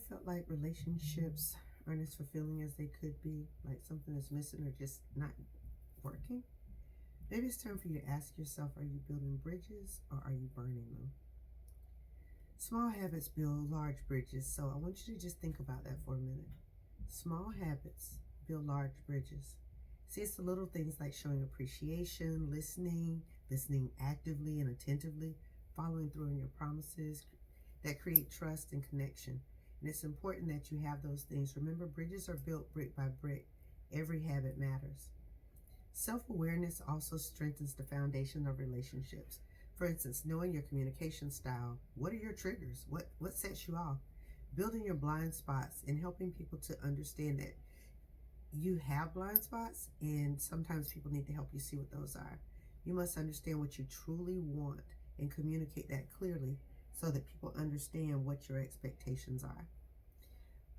felt like relationships aren't as fulfilling as they could be, like something is missing or just not working? Maybe it's time for you to ask yourself, are you building bridges or are you burning them? Small habits build large bridges, so I want you to just think about that for a minute. Small habits build large bridges. See, it's the little things like showing appreciation, listening actively and attentively, following through on your promises that create trust and connection. And it's important that you have those things. Remember, bridges are built brick by brick. Every habit matters. Self-awareness also strengthens the foundation of relationships. For instance, knowing your communication style, what are your triggers? What sets you off? Building your blind spots and helping people to understand that you have blind spots and sometimes people need to help you see what those are. You must understand what you truly want and communicate that clearly so that people understand what your expectations are.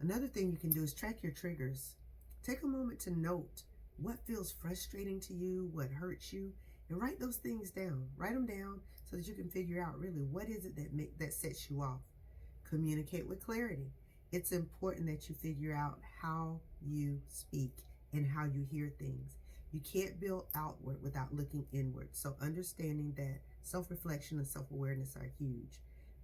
Another thing you can do is track your triggers. Take a moment to note what feels frustrating to you, what hurts you, and write those things down. Write them down so that you can figure out really what is it that sets you off. Communicate with clarity. It's important that you figure out how you speak and how you hear things. You can't build outward without looking inward. So understanding that self-reflection and self-awareness are huge.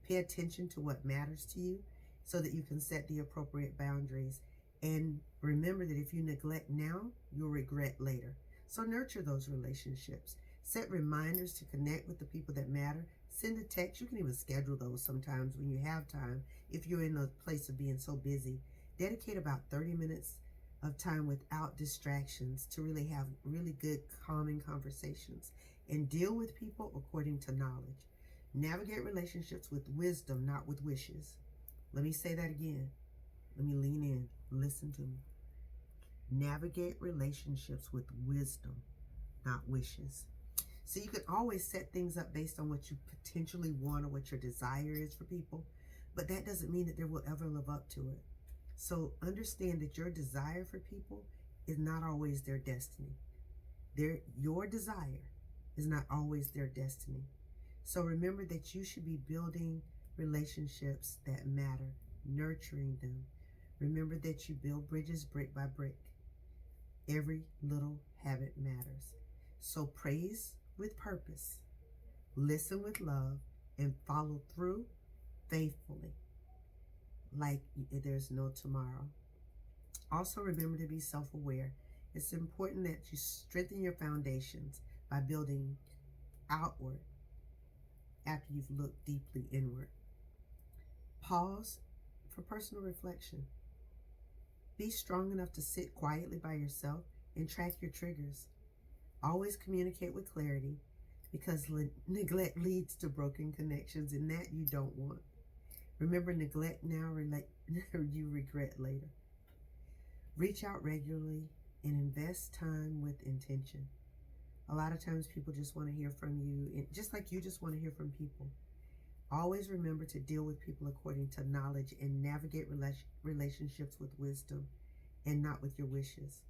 Pay attention to what matters to you so that you can set the appropriate boundaries. And remember that if you neglect now, you'll regret later. So nurture those relationships. Set reminders to connect with the people that matter. Send a text. You can even schedule those sometimes when you have time. If you're in a place of being so busy, dedicate about 30 minutes of time without distractions to really have really good, calming conversations and deal with people according to knowledge. Navigate relationships with wisdom, not with wishes. Let me say that again. Let me lean in. Listen to me. Navigate relationships with wisdom, not wishes. So you can always set things up based on what you potentially want or what your desire is for people, but that doesn't mean that they will ever live up to it. So understand that your desire for people is not always their destiny. Your desire is not always their destiny. So remember that you should be building relationships that matter, nurturing them. Remember that you build bridges brick by brick. Every little habit matters. So praise with purpose, listen with love, and follow through faithfully like there's no tomorrow. Also remember to be self-aware. It's important that you strengthen your foundations by building outward after you've looked deeply inward. Pause for personal reflection. Be strong enough to sit quietly by yourself and track your triggers. Always communicate with clarity because neglect leads to broken connections, and that you don't want. Remember, neglect now, you regret later. Reach out regularly and invest time with intention. A lot of times people just want to hear from you, just like you just want to hear from people. Always remember to deal with people according to knowledge and navigate relationships with wisdom and not with your wishes.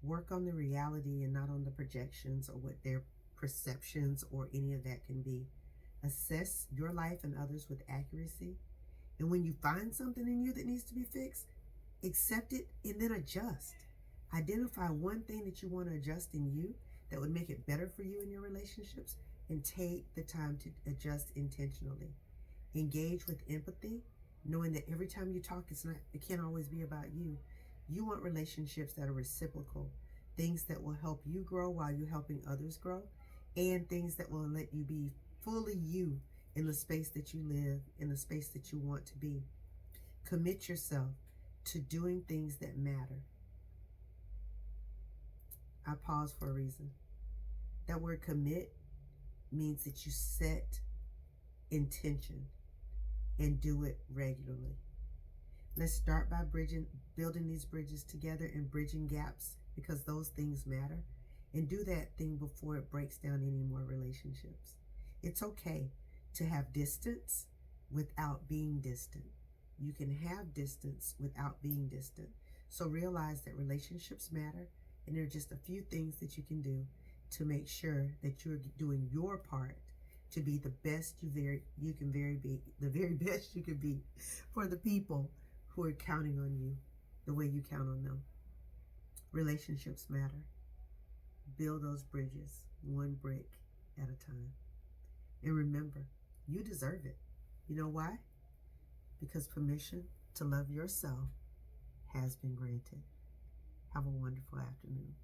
Work on the reality and not on the projections or what their perceptions or any of that can be. Assess your life and others with accuracy. And when you find something in you that needs to be fixed, accept it and then adjust. Identify one thing that you want to adjust in you that would make it better for you in your relationships, and take the time to adjust intentionally. Engage with empathy, knowing that every time you talk, it can't always be about you. You want relationships that are reciprocal, things that will help you grow while you're helping others grow, and things that will let you be fully you in the space that you live, in the space that you want to be. Commit yourself to doing things that matter. I pause for a reason. That word commit means that you set intention and do it regularly. Let's start by building these bridges together and bridging gaps, because those things matter. And do that thing before it breaks down any more relationships. It's okay to have distance without being distant. You can have distance without being distant. So realize that relationships matter, and there are just a few things that you can do to make sure that you're doing your part to be the best the very best you can be for the people who are counting on you the way you count on them. Relationships matter. Build those bridges one brick at a time. And remember, you deserve it. You know why? Because permission to love yourself has been granted. Have a wonderful afternoon.